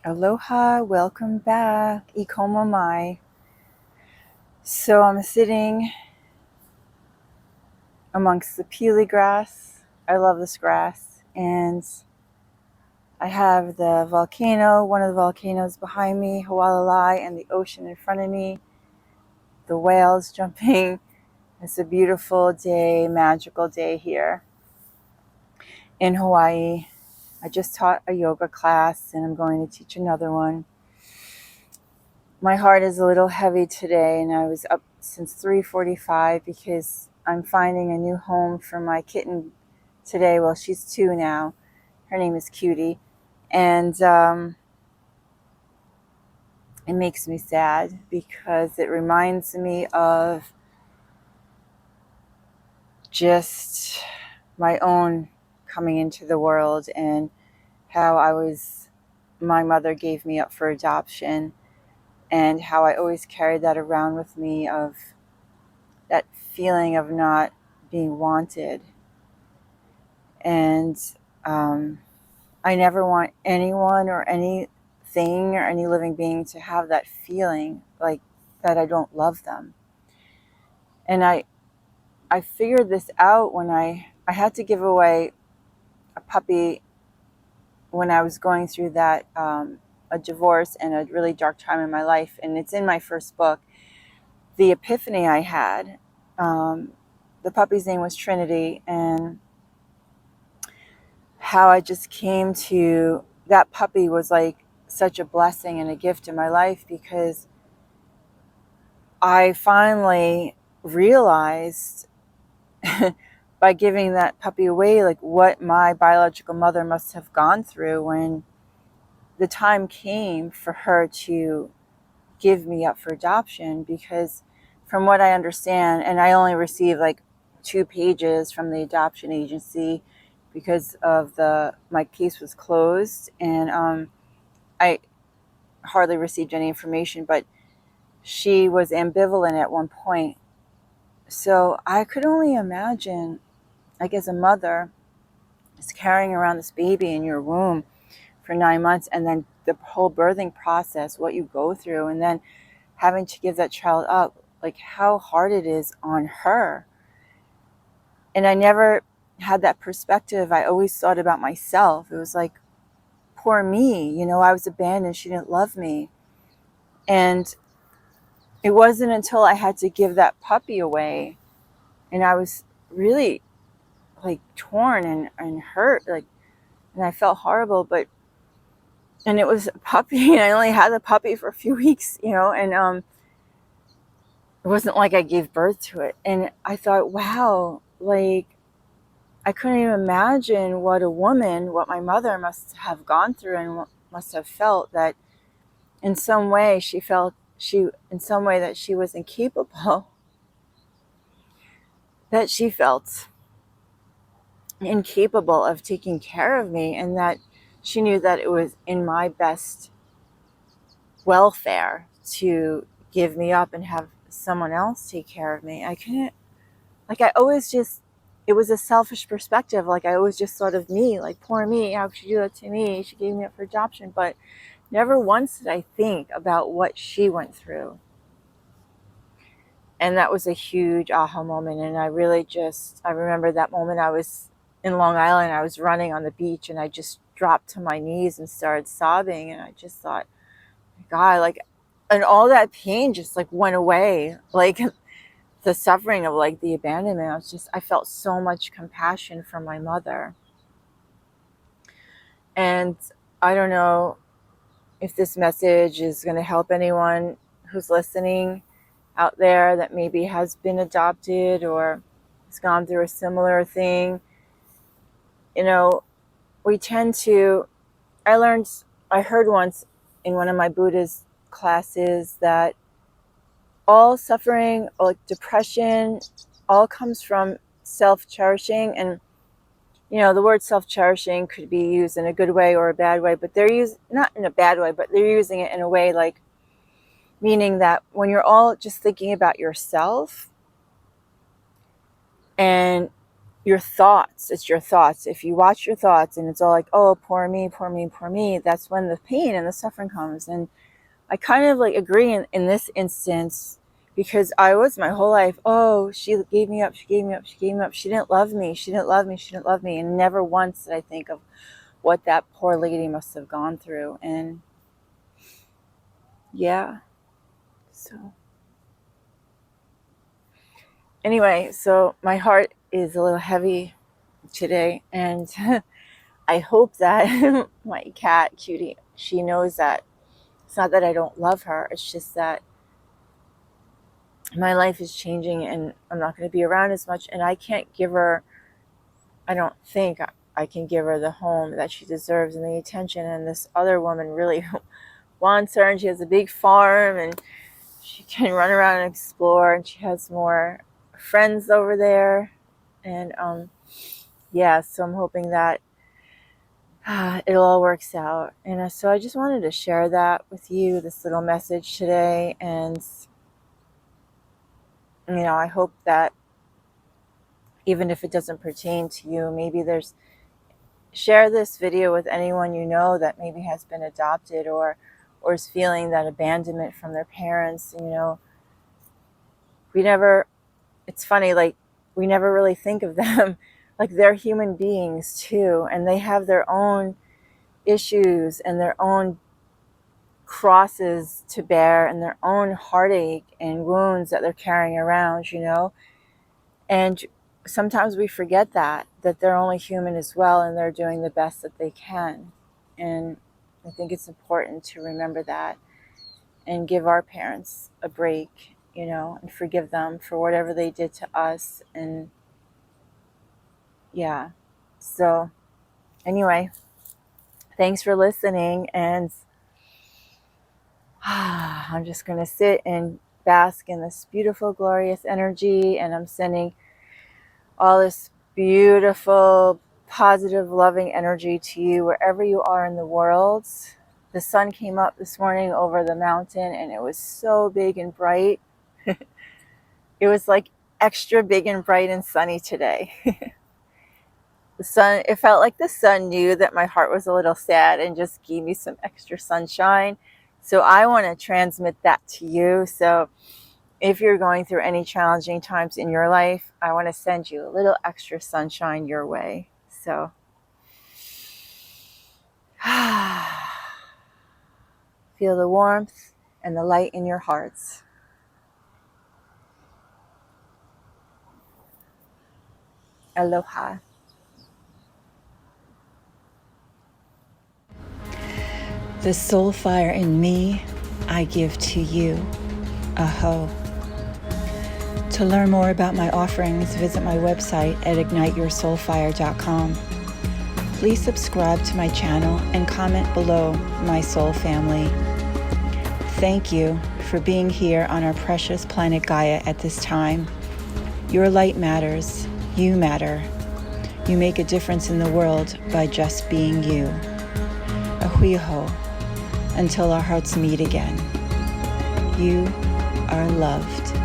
Aloha, welcome back. Ikoma mai. So I'm sitting amongst the peely grass. I love this grass. And I have the volcano, one of the volcanoes behind me, Hualalai, and the ocean in front of me. The whales jumping. It's a beautiful day, magical day here in Hawaii. I just taught a yoga class and I'm going to teach another one. My heart is a little heavy today, and I was up since 3:45 because I'm finding a new home for my kitten today. Well, she's 2 now. Her name is Cutie, and it makes me sad because it reminds me of just my own coming into the world and how my mother gave me up for adoption, and how I always carried that around with me of that feeling of not being wanted. And I never want anyone or anything or any living being to have that feeling like that I don't love them. And I figured this out when I had to give away a puppy when I was going through that a divorce and a really dark time in my life. And it's in my first book, the epiphany I had. The puppy's name was Trinity, and how I just came to that puppy was like such a blessing and a gift in my life, because I finally realized by giving that puppy away, like what my biological mother must have gone through when the time came for her to give me up for adoption. Because from what I understand, and I only received like 2 pages from the adoption agency because of my case was closed, and I hardly received any information, but she was ambivalent at one point. So I could only imagine, like, as a mother is carrying around this baby in your womb for 9 months, and then the whole birthing process, what you go through, and then having to give that child up, like how hard it is on her. And I never had that perspective. I always thought about myself. It was like, poor me, I was abandoned. She didn't love me. And it wasn't until I had to give that puppy away, and I was really like torn and hurt, like, and I felt horrible, and it was a puppy, and I only had the puppy for a few weeks, and it wasn't like I gave birth to it. And I thought, wow, like, I couldn't even imagine what my mother must have gone through and must have felt, that in some way that she was incapable, that she felt incapable of taking care of me, and that she knew that it was in my best welfare to give me up and have someone else take care of me. I couldn't, like, I always just, it was a selfish perspective. Like, I always just thought of me, like, poor me, how could she do that to me? She gave me up for adoption. But never once did I think about what she went through. And that was a huge aha moment. And I remember that moment. I was in Long Island. I was running on the beach, and I just dropped to my knees and started sobbing. And I just thought, God, like, and all that pain just like went away. Like, the suffering of like the abandonment, I felt so much compassion for my mother. And I don't know if this message is going to help anyone who's listening out there that maybe has been adopted or has gone through a similar thing. We tend to, I heard once in one of my Buddhist classes that all suffering, like depression, all comes from self-cherishing. And the word self-cherishing could be used in a good way or a bad way, but not in a bad way, but they're using it in a way, like, meaning that when you're all just thinking about yourself and your thoughts. It's your thoughts. If you watch your thoughts and it's all like, oh, poor me, poor me, poor me, that's when the pain and the suffering comes. And I kind of like agree in this instance, because I was my whole life, oh, she gave me up, she gave me up, she gave me up. She didn't love me, she didn't love me, she didn't love me. And never once did I think of what that poor lady must have gone through. And yeah, so anyway, so my heart is a little heavy today, and I hope that my cat, Cutie, she knows that it's not that I don't love her. It's just that my life is changing and I'm not going to be around as much. And I can't give her, I don't think I can give her the home that she deserves and the attention. And this other woman really wants her, and she has a big farm and she can run around and explore, and she has more friends over there. And yeah, so I'm hoping that it all works out. And so I just wanted to share that with you, this little message today. And, you know, I hope that even if it doesn't pertain to you, maybe share this video with anyone you know that maybe has been adopted or is feeling that abandonment from their parents. You know, it's funny, like, we never really think of them like they're human beings too, and they have their own issues and their own crosses to bear and their own heartache and wounds that they're carrying around, you know. And sometimes we forget that they're only human as well, and they're doing the best that they can. And I think it's important to remember that and give our parents a break, you know, and forgive them for whatever they did to us. And yeah, so anyway, thanks for listening. And I'm just going to sit and bask in this beautiful, glorious energy. And I'm sending all this beautiful, positive, loving energy to you wherever you are in the world. The sun came up this morning over the mountain, and it was so big and bright. It was like extra big and bright and sunny today. The sun, it felt like the sun knew that my heart was a little sad and just gave me some extra sunshine. So I want to transmit that to you. So if you're going through any challenging times in your life, I want to send you a little extra sunshine your way. So feel the warmth and the light in your hearts. Aloha. The soul fire in me, I give to you. Aho. To learn more about my offerings, visit my website at igniteyoursoulfire.com. Please subscribe to my channel and comment below, my soul family. Thank you for being here on our precious planet Gaia at this time. Your light matters. You matter. You make a difference in the world by just being you. Ahuiho. Until our hearts meet again. You are loved.